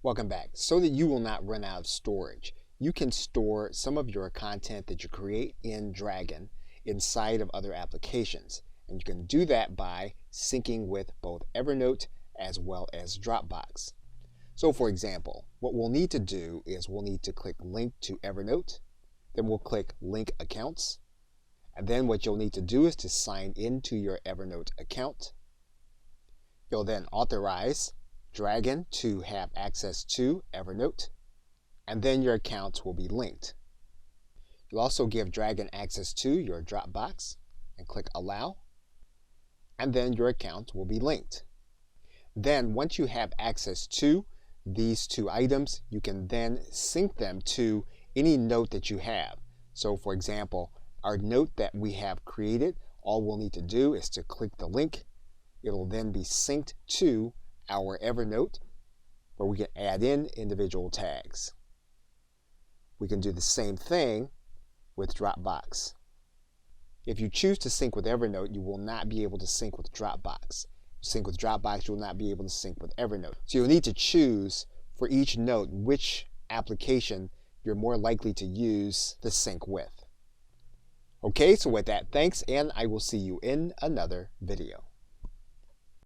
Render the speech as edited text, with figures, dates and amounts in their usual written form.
Welcome back. So that you will not run out of storage, you can store some of your content that you create in Dragon inside of other applications. And you can do that by syncing with both Evernote as well as Dropbox. So for example, what we'll need to do is we'll need to click Link to Evernote, then we'll click Link Accounts, and then what you'll need to do is to sign into your Evernote account. You'll then authorize Dragon to have access to Evernote, and then your accounts will be linked. You'll also give Dragon access to your Dropbox and click Allow, and then your account will be linked. Then once you have access to these two items, you can then sync them to any note that you have. So for example, our note that we have created, all we'll need to do is to click the link. It'll then be synced to our Evernote, where we can add in individual tags. We can do the same thing with Dropbox. If you choose to sync with Evernote, you will not be able to sync with Dropbox. If you sync with Dropbox, you will not be able to sync with Evernote. So you'll need to choose for each note which application you're more likely to use the sync with. Okay, so with that, thanks, and I will see you in another video.